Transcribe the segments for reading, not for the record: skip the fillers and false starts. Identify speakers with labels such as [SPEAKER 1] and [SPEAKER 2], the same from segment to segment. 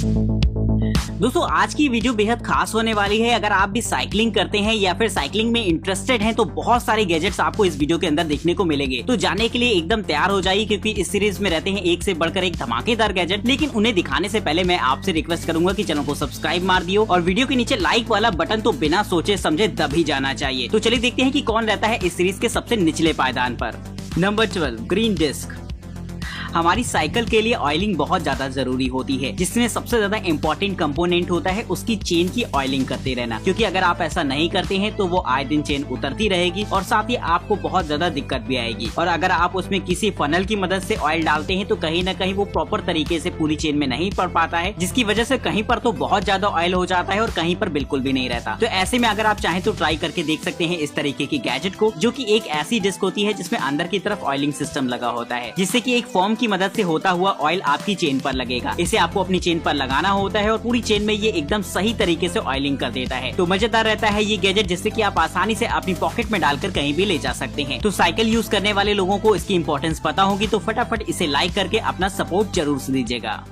[SPEAKER 1] दोस्तों आज की वीडियो बेहद खास होने वाली है। अगर आप भी साइकिलिंग करते हैं या फिर साइकिलिंग में इंटरेस्टेड हैं तो बहुत सारे गैजेट्स आपको इस वीडियो के अंदर देखने को मिलेंगे। तो जानने के लिए एकदम तैयार हो जाइए, क्योंकि इस सीरीज में रहते हैं एक से बढ़कर एक धमाकेदार गैजेट। लेकिन उन्हें दिखाने से पहले मैं आपसे रिक्वेस्ट करूंगा कि चैनल को सब्सक्राइब मार दियो और वीडियो के नीचे लाइक वाला बटन तो बिना सोचे समझे दब ही जाना चाहिए। तो चलिए देखते हैं कि कौन रहता है इस सीरीज के सबसे निचले पायदान पर। Number 12, green disc. हमारी साइकिल के लिए ऑयलिंग बहुत ज्यादा जरूरी होती है, जिसमें सबसे ज्यादा इंपॉर्टेंट कंपोनेंट होता है उसकी चेन की ऑयलिंग करते रहना। क्योंकि अगर आप ऐसा नहीं करते हैं तो वो आए दिन चेन उतरती रहेगी और साथ ही आपको बहुत ज्यादा दिक्कत भी आएगी। और अगर आप उसमें किसी फनल की मदद से ऑयल डालते हैं तो कहीं ना कहीं वो प्रॉपर तरीके से पूरी चेन में नहीं पड़ पाता है, जिसकी वजह से कहीं पर तो बहुत ज्यादा ऑयल हो जाता है और कहीं पर बिल्कुल भी नहीं रहता। तो ऐसे में अगर आप चाहें तो ट्राई करके देख सकते हैं इस तरीके की गैजेट को, जो की एक ऐसी डिस्क होती है जिसमें अंदर की तरफ ऑयलिंग सिस्टम लगा होता है, जिससे की एक फॉर्म की मदद से होता हुआ ऑयल आपकी चेन पर लगेगा। इसे आपको अपनी चेन पर लगाना होता है और पूरी चेन में ये एकदम सही तरीके से ऑयलिंग कर देता है। तो मजेदार रहता है ये गैजेट, जिससे कि आप आसानी से अपनी पॉकेट में डालकर कहीं भी ले जा सकते हैं। तो साइकिल यूज करने वाले लोगों को इसकी इंपॉर्टेंस पता होगी, तो फटाफट इसे लाइक करके अपना सपोर्ट जरूर दीजिएगा।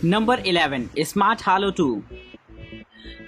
[SPEAKER 1] नंबर 11, स्मार्ट हालो 2।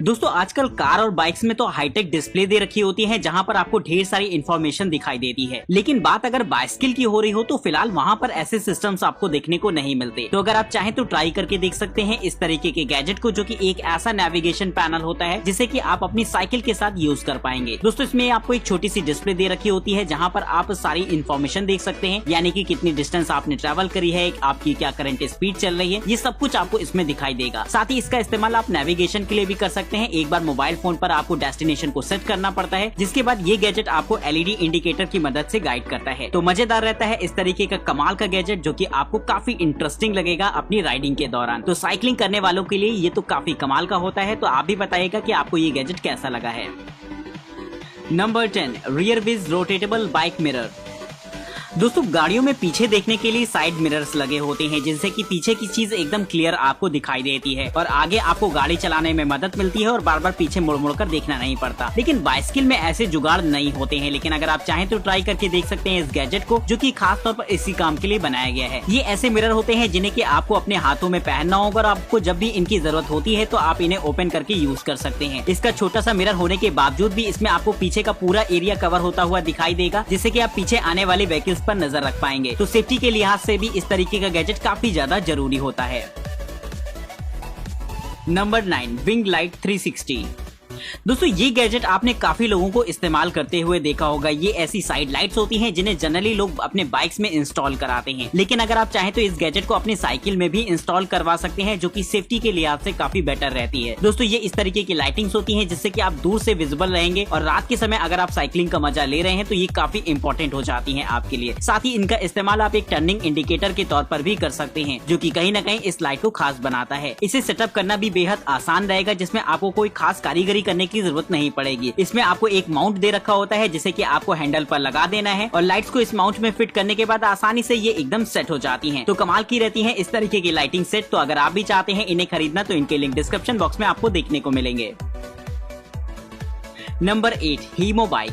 [SPEAKER 1] दोस्तों आजकल कार और बाइक्स में तो हाईटेक डिस्प्ले दे रखी होती है, जहां पर आपको ढेर सारी इंफॉर्मेशन दिखाई देती है। लेकिन बात अगर बाइसिकल की हो रही हो तो फिलहाल वहां पर ऐसे सिस्टम्स आपको देखने को नहीं मिलते। तो अगर आप चाहें तो ट्राई करके देख सकते हैं इस तरीके के गैजेट को, जो कि एक ऐसा नेविगेशन पैनल होता है जिसे कि आप अपनी साइकिल के साथ यूज कर पाएंगे। दोस्तों इसमें आपको एक छोटी सी डिस्प्ले दे रखी होती है, जहाँ पर आप सारी इन्फॉर्मेशन देख सकते हैं, यानी कि कितनी डिस्टेंस आपने ट्रेवल करी है, आपकी क्या करंट स्पीड चल रही है, ये सब कुछ आपको इसमें दिखाई देगा। साथ ही इसका इस्तेमाल आप नेविगेशन के लिए भी कर सकते हैं। एक बार मोबाइल फोन पर आपको डेस्टिनेशन को सेट करना पड़ता है, जिसके बाद ये गैजेट आपको एलईडी इंडिकेटर की मदद से गाइड करता है। तो मजेदार रहता है इस तरीके का कमाल का गैजेट, जो कि आपको काफी इंटरेस्टिंग लगेगा अपनी राइडिंग के दौरान। तो साइकिलिंग करने वालों के लिए ये तो काफी कमाल का होता है। तो आप भी बताइएगा कि आपको ये गैजेट कैसा लगा है। Number 10, rear wheel rotatable bike mirror. दोस्तों गाड़ियों में पीछे देखने के लिए साइड मिरर्स लगे होते हैं, जिनसे कि पीछे की चीज एकदम क्लियर आपको दिखाई देती है और आगे आपको गाड़ी चलाने में मदद मिलती है और बार बार पीछे मुड़ मुड़ कर देखना नहीं पड़ता। लेकिन बाइसिकल में ऐसे जुगाड़ नहीं होते हैं। लेकिन अगर आप चाहें तो ट्राई करके देख सकते हैं इस गैजेट को, जो कि खास तौर पर इसी काम के लिए बनाया गया है। ये ऐसे मिरर होते हैं जिन्हें कि आपको अपने हाथों में पहनना होगा और आपको जब भी इनकी जरूरत होती है तो आप इन्हें ओपन करके यूज कर सकते हैं। इसका छोटा सा मिरर होने के बावजूद भी इसमें आपको पीछे का पूरा एरिया कवर होता हुआ दिखाई देगा, जिससे कि आप पीछे आने वाले व्हीकल्स पर नजर रख पाएंगे। तो सेफ्टी के लिहाज से भी इस तरीके का गैजेट काफी ज्यादा जरूरी होता है। Number 9, wing light 360। दोस्तों ये गैजेट आपने काफी लोगों को इस्तेमाल करते हुए देखा होगा। ये ऐसी साइड लाइट्स होती हैं जिन्हें जनरली लोग अपने बाइक्स में इंस्टॉल कराते हैं। लेकिन अगर आप चाहें तो इस गैजेट को अपनी साइकिल में भी इंस्टॉल करवा सकते हैं, जो कि सेफ्टी के लिहाज से काफी बेटर रहती है। दोस्तों ये इस तरीके की लाइटिंग्स होती हैं जिससे कि आप दूर से विजिबल रहेंगे और रात के समय अगर आप साइकिलिंग का मजा ले रहे हैं तो ये काफी इंपॉर्टेंट हो जाती है आपके लिए। साथ ही इनका इस्तेमाल आप एक टर्निंग इंडिकेटर के तौर पर भी कर सकते हैं, जो की कहीं न कहीं इस लाइट को खास बनाता है। इसे सेटअप करना भी बेहद आसान रहेगा, जिसमें आपको कोई खास कारीगरी करने की जरूरत नहीं पड़ेगी। इसमें आपको एक माउंट दे रखा होता है, जिसे कि आपको हैंडल पर लगा देना है और लाइट्स को इस माउंट में फिट करने के बाद आसानी से ये एकदम सेट हो जाती हैं। तो कमाल की रहती हैं इस तरीके की लाइटिंग सेट। तो अगर आप भी चाहते हैं इन्हें खरीदना तो इनके लिंक डिस्क्रिप्शन बॉक्स में आपको देखने को मिलेंगे। नंबर 8, हीमो बाइक।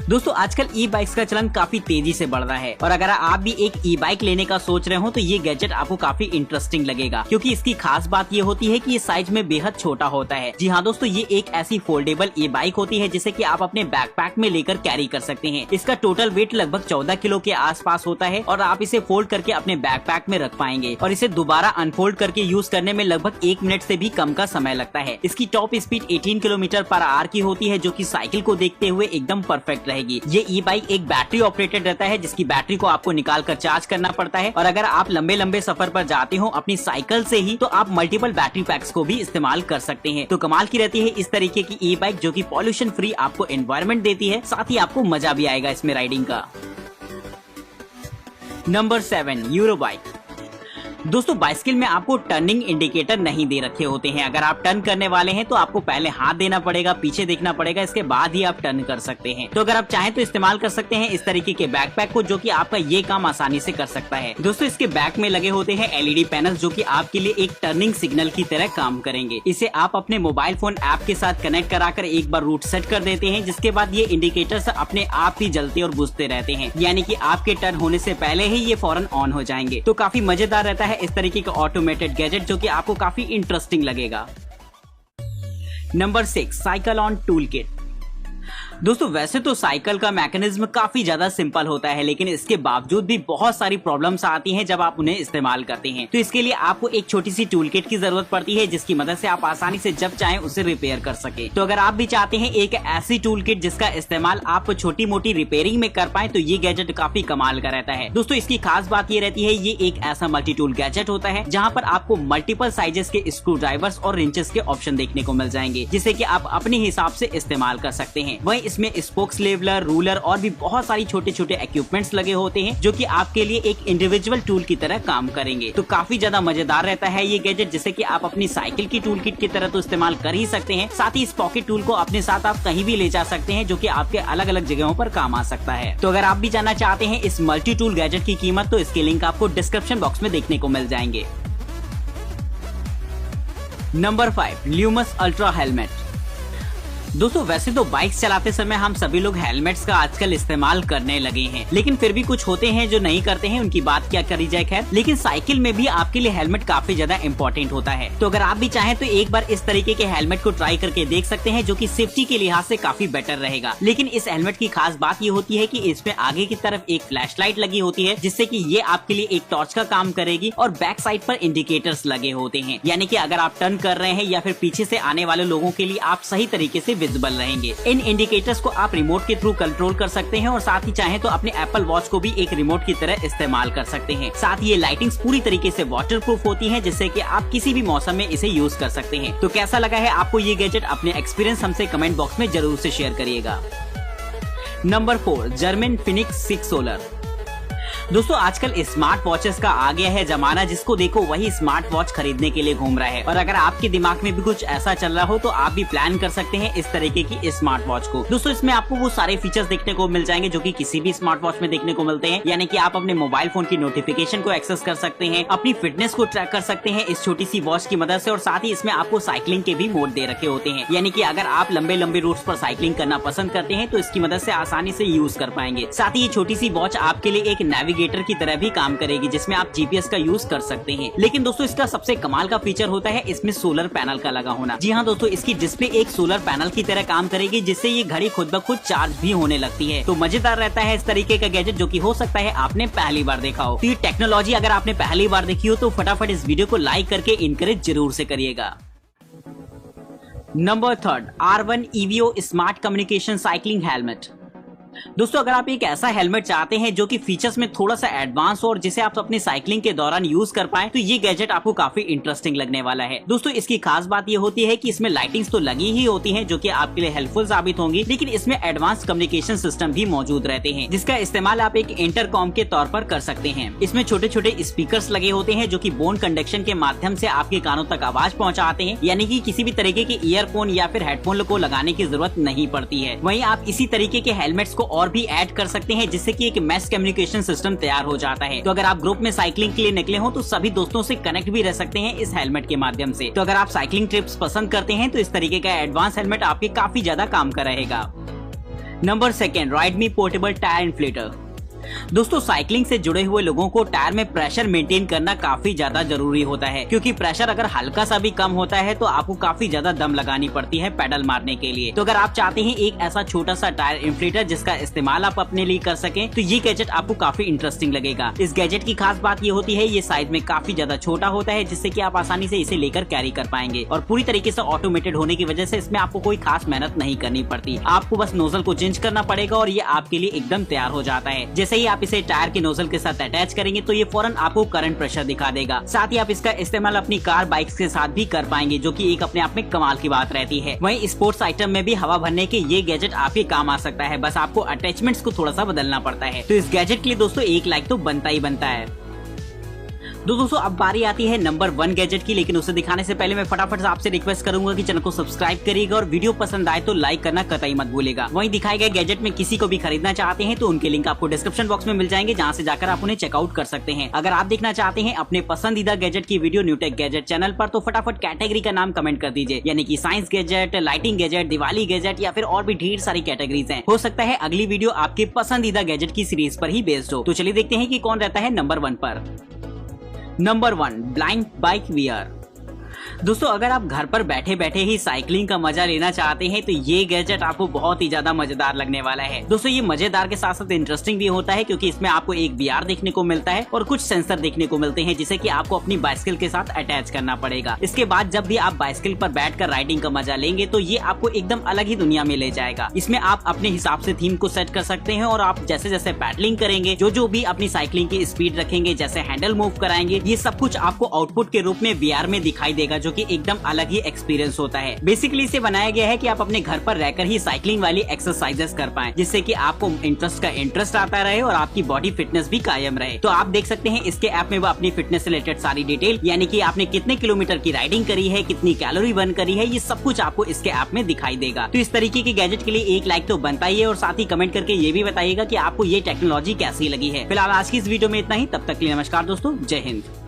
[SPEAKER 1] दोस्तों आजकल ई बाइक्स का चलन काफी तेजी से बढ़ रहा है और अगर आप भी एक ई बाइक लेने का सोच रहे हो तो ये गैजेट आपको काफी इंटरेस्टिंग लगेगा, क्योंकि इसकी खास बात ये होती है कि ये साइज में बेहद छोटा होता है। जी हाँ दोस्तों, ये एक ऐसी फोल्डेबल ई बाइक होती है जिसे कि आप अपने बैकपैक में लेकर कैरी कर सकते हैं। इसका टोटल वेट लगभग 14 किलो के आसपास होता है और आप इसे फोल्ड करके अपने बैकपैक में रख पाएंगे और इसे दोबारा अनफोल्ड करके यूज करने में लगभग 1 मिनट से भी कम का समय लगता है। इसकी टॉप स्पीड 18 किलोमीटर/आवर की होती है, जो की साइकिल को देखते हुए एकदम परफेक्ट रहेगी। ये ई बाइक एक बैटरी ऑपरेटेड रहता है, जिसकी बैटरी को आपको निकाल कर चार्ज करना पड़ता है और अगर आप लंबे लंबे सफर पर जाते हो अपनी साइकिल से ही तो आप मल्टीपल बैटरी पैक्स को भी इस्तेमाल कर सकते हैं। तो कमाल की रहती है इस तरीके की ई बाइक, जो कि पॉल्यूशन फ्री आपको एनवायरनमेंट देती है, साथ ही आपको मजा भी आएगा इसमें राइडिंग का। Number 7, euro bike. दोस्तों बाइसिकल में आपको टर्निंग इंडिकेटर नहीं दे रखे होते हैं। अगर आप टर्न करने वाले हैं तो आपको पहले हाथ देना पड़ेगा, पीछे देखना पड़ेगा, इसके बाद ही आप टर्न कर सकते हैं। तो अगर आप चाहें तो इस्तेमाल कर सकते हैं इस तरीके के बैकपैक को, जो कि आपका ये काम आसानी से कर सकता है। दोस्तों इसके बैक में लगे होते हैं एलईडी पैनल, जो कि आपके लिए एक टर्निंग सिग्नल की तरह काम करेंगे। इसे आप अपने मोबाइल फोन ऐप के साथ कनेक्ट कराकर एक बार रूट सेट कर देते हैं, जिसके बाद ये इंडिकेटर्स अपने आप ही जलते और बुझते रहते हैं, यानी कि आपके टर्न होने से पहले ही ये फौरन ऑन हो जाएंगे। तो काफी मजेदार रहता है है इस तरीके का ऑटोमेटेड गैजेट जो कि आपको काफी इंटरेस्टिंग लगेगा। Number 6, cycle on tool kit. दोस्तों वैसे तो साइकिल का मैकेनिज्म काफी ज्यादा सिंपल होता है, लेकिन इसके बावजूद भी बहुत सारी प्रॉब्लम्स आती हैं जब आप उन्हें इस्तेमाल करते हैं। तो इसके लिए आपको एक छोटी सी टूल किट की जरूरत पड़ती है जिसकी मदद से आप आसानी से जब चाहें उसे रिपेयर कर सके। तो अगर आप भी चाहते हैं एक ऐसी टूल किट जिसका इस्तेमाल आप छोटी मोटी रिपेयरिंग में कर पाए, तो ये गैजेट काफी कमाल का रहता है। दोस्तों इसकी खास बात ये रहती है, ये एक ऐसा मल्टी टूल गैजेट होता है जहाँ पर आपको मल्टीपल साइजेस के स्क्रू ड्राइवर्स और रिंचेस के ऑप्शन देखने को मिल जाएंगे, जिसे कि आप अपने हिसाब से इस्तेमाल कर सकते हैं। वहीं इसमें स्पोक्स, लेवलर, रूलर और भी बहुत सारी छोटे छोटे इक्विपमेंट्स लगे होते हैं जो कि आपके लिए एक इंडिविजुअल टूल की तरह काम करेंगे। तो काफी ज्यादा मजेदार रहता है ये गैजेट, जिसे कि आप अपनी साइकिल की टूल किट की तरह तो इस्तेमाल कर ही सकते हैं, साथ ही इस पॉकेट टूल को अपने साथ आप कहीं भी ले जा सकते हैं जो कि आपके अलग अलग जगहों पर काम आ सकता है। तो अगर आप भी जानना चाहते हैं इस मल्टी टूल गैजेट की कीमत, तो इसके लिंक आपको डिस्क्रिप्शन बॉक्स में देखने को मिल जाएंगे। Number 5, Lumos ultra helmet. दोस्तों वैसे तो बाइक्स चलाते समय हम सभी लोग हेलमेट्स का आजकल इस्तेमाल करने लगे हैं, लेकिन फिर भी कुछ होते हैं जो नहीं करते हैं, उनकी बात क्या करी जाए। खैर, लेकिन साइकिल में भी आपके लिए हेलमेट काफी ज्यादा इंपॉर्टेंट होता है। तो अगर आप भी चाहें तो एक बार इस तरीके के हेलमेट को ट्राई करके देख सकते हैं, जो कि सेफ्टी के लिहाज से काफी बेटर रहेगा। लेकिन इस हेलमेट की खास बात ये होती है कि इसमें आगे की तरफ एक फ्लैश लाइट लगी होती है, जिससे कि ये आपके लिए एक टॉर्च का काम करेगी, और बैक साइड पर इंडिकेटर्स लगे होते हैं, यानी कि अगर आप टर्न कर रहे हैं या फिर पीछे से आने वाले लोगों के लिए आप सही तरीके से विजिबल रहेंगे। इन इंडिकेटर्स को आप रिमोट के थ्रू कंट्रोल कर सकते हैं, और साथ ही चाहें तो अपने एप्पल वॉच को भी एक रिमोट की तरह इस्तेमाल कर सकते हैं। साथ ही ये लाइटिंग्स पूरी तरीके से वाटरप्रूफ होती हैं, जिससे कि आप किसी भी मौसम में इसे यूज कर सकते हैं। तो कैसा लगा है आपको ये गैजेट? अपने एक्सपीरियंस हमसे कमेंट बॉक्स में जरूर से शेयर करिएगा। Number 4, German Phoenix 6 solar. दोस्तों आजकल स्मार्ट वॉचेस का आ गया है जमाना, जिसको देखो वही स्मार्ट वॉच खरीदने के लिए घूम रहा है। और अगर आपके दिमाग में भी कुछ ऐसा चल रहा हो तो आप भी प्लान कर सकते हैं इस तरीके की स्मार्ट वॉच को। दोस्तों इसमें आपको वो सारे फीचर्स देखने को मिल जाएंगे जो कि किसी भी स्मार्ट वॉच में देखने को मिलते हैं, यानी कि आप अपने मोबाइल फोन की नोटिफिकेशन को एक्सेस कर सकते हैं, अपनी फिटनेस को ट्रैक कर सकते हैं इस छोटी सी वॉच की मदद से, और साथ ही इसमें आपको साइकिलिंग के भी मोड दे रखे होते हैं, यानी कि अगर आप लंबे लंबे रूट्स पर साइकिलिंग करना पसंद करते हैं तो इसकी मदद से आसानी से यूज कर पाएंगे। साथ ही ये छोटी सी वॉच आपके लिए एक नेविगेटर की तरह भी काम करेगी, जिसमें आप जीपीएस का यूज कर सकते हैं। लेकिन दोस्तों इसका सबसे कमाल का फीचर होता है इसमें सोलर पैनल का लगा होना। जी हाँ दोस्तों, इसकी डिस्प्ले एक सोलर पैनल की तरह काम करेगी, जिससे ये घड़ी खुद ब खुद चार्ज भी होने लगती है। तो मजेदार रहता है इस तरीके का गैजेट, जो कि हो सकता है आपने पहली बार देखा हो। तो ये टेक्नोलॉजी अगर आपने पहली बार देखी हो तो फटाफट इस वीडियो को लाइक करके इनकरेज जरूर से करिएगा। Number 3, R1 EVO smart communication cycling helmet. दोस्तों अगर आप एक ऐसा हेलमेट चाहते हैं जो कि फीचर्स में थोड़ा सा एडवांस हो और जिसे आप अपनी साइकिलिंग के दौरान यूज कर पाएं, तो ये गैजेट आपको काफी इंटरेस्टिंग लगने वाला है। दोस्तों इसकी खास बात ये होती है कि इसमें लाइटिंग्स तो लगी ही होती हैं जो कि आपके लिए हेल्पफुल साबित होंगी, लेकिन इसमें एडवांस कम्युनिकेशन सिस्टम भी मौजूद रहते हैं, जिसका इस्तेमाल आप एक इंटरकॉम के तौर पर कर सकते हैं। इसमें छोटे छोटे स्पीकर्स लगे होते हैं जो कि बोन कंडक्शन के माध्यम से आपके कानों तक आवाज पहुंचाते हैं, यानी कि किसी भी तरीके के ईयरफोन या फिर हेडफोन को लगाने की जरूरत नहीं पड़ती है। वहीं आप इसी तरीके के हेलमेट्स को और भी ऐड कर सकते हैं, जिससे कि एक मैस कम्युनिकेशन सिस्टम तैयार हो जाता है। तो अगर आप ग्रुप में साइकिलिंग के लिए निकले हो तो सभी दोस्तों से कनेक्ट भी रह सकते हैं इस हेलमेट के माध्यम से। तो अगर आप साइकिलिंग ट्रिप्स पसंद करते हैं तो इस तरीके का एडवांस हेलमेट आपके काफी ज्यादा काम का रहेगा। नंबर 2, राइड मी पोर्टेबल टायर इन्फ्लेटर। दोस्तों साइकिलिंग से जुड़े हुए लोगों को टायर में प्रेशर मेंटेन करना काफी ज्यादा जरूरी होता है, क्योंकि प्रेशर अगर हल्का सा भी कम होता है तो आपको काफी ज्यादा दम लगानी पड़ती है पेडल मारने के लिए। तो अगर आप चाहते हैं एक ऐसा छोटा सा टायर इन्फ्लेटर जिसका इस्तेमाल आप अपने लिए कर सकें, तो ये गैजेट आपको काफी इंटरेस्टिंग लगेगा। इस गैजेट की खास बात ये होती है ये साइज में काफी ज्यादा छोटा होता है, जिससे कि आप आसानी से इसे लेकर कैरी कर पाएंगे, और पूरी तरीके से ऑटोमेटेड होने की वजह से इसमें आपको कोई खास मेहनत नहीं करनी पड़ती। आपको बस नोजल को चेंज करना पड़ेगा और ये आपके लिए एकदम तैयार हो जाता है। जैसे ही आप इसे टायर के नोजल के साथ अटैच करेंगे तो ये फौरन आपको करंट प्रेशर दिखा देगा। साथ ही आप इसका इस्तेमाल अपनी कार बाइक्स के साथ भी कर पाएंगे, जो कि एक अपने आप में कमाल की बात रहती है। वहीं स्पोर्ट्स आइटम में भी हवा भरने के ये गैजेट आपके काम आ सकता है, बस आपको अटैचमेंट्स को थोड़ा सा बदलना पड़ता है। तो इस गैजेट के लिए दोस्तों 1 लाइक तो बनता ही बनता है। दोस्तों अब बारी आती है नंबर 1 गैजेट की, लेकिन उसे दिखाने से पहले मैं फटाफट से आपसे रिक्वेस्ट करूंगा कि चैनल को सब्सक्राइब करिएगा और वीडियो पसंद आए तो लाइक करना कतई मत भूलिएगा। वहीं दिखाए गए गैजेट में किसी को भी खरीदना चाहते हैं तो उनके लिंक आपको डिस्क्रिप्शन बॉक्स में मिल जाएंगे, जहां से जाकर आप उन्हें चेकआउट कर सकते हैं। अगर आप देखना चाहते हैं अपने पसंदीदा गैजेट की वीडियो न्यूटेक गैजेट चैनल पर, तो फटाफट कैटेगरी का नाम कमेंट कर दीजिए, यानी कि science gadget, lighting gadget, Diwali gadget या फिर और भी ढेर सारी कैटेगरीज हैं। हो सकता है अगली वीडियो आपके पसंदीदा गैजेट की सीरीज पर ही बेस्ड हो। तो चलिए देखते हैं कि कौन रहता है नंबर 1 पर। Number 1, blind bike VR. दोस्तों अगर आप घर पर बैठे बैठे ही साइकिलिंग का मजा लेना चाहते हैं तो ये गैजेट आपको बहुत ही ज्यादा मजेदार लगने वाला है। दोस्तों ये मजेदार के साथ साथ इंटरेस्टिंग भी होता है क्योंकि इसमें आपको एक VR देखने को मिलता है और कुछ सेंसर देखने को मिलते हैं जिसे कि आपको अपनी बाइसिकल के साथ अटैच करना पड़ेगा। इसके बाद जब भी आप बाइसिकल पर बैठकर राइडिंग का मजा लेंगे तो ये आपको एकदम अलग ही दुनिया में ले जाएगा। इसमें आप अपने हिसाब से थीम को सेट कर सकते हैं और आप जैसे जैसे पैडलिंग करेंगे, जो भी अपनी साइकिलिंग की स्पीड रखेंगे, जैसे हैंडल मूव कराएंगे, ये सब कुछ आपको आउटपुट के रूप में VR में दिखाई देगा, जो कि एकदम अलग ही एक्सपीरियंस होता है। बेसिकली इसे बनाया गया है कि आप अपने घर पर रहकर ही साइकिलिंग वाली एक्सरसाइजेस कर पाएं, जिससे कि आपको इंटरेस्ट आता रहे और आपकी बॉडी फिटनेस भी कायम रहे। तो आप देख सकते हैं इसके ऐप में वो अपनी फिटनेस से रिलेटेड सारी डिटेल, यानी कि आपने कितने किलोमीटर की राइडिंग करी है, कितनी कैलोरी बर्न करी है, ये सब कुछ आपको इसके ऐप में दिखाई देगा। तो इस तरीके के गैजेट के लिए एक लाइक तो बनता ही है और साथ ही कमेंट करके ये भी बताइएगा कि आपको ये टेक्नोलॉजी कैसी लगी है। फिलहाल आज की इस वीडियो में इतना ही। तब तक के लिए नमस्कार दोस्तों, जय हिंद।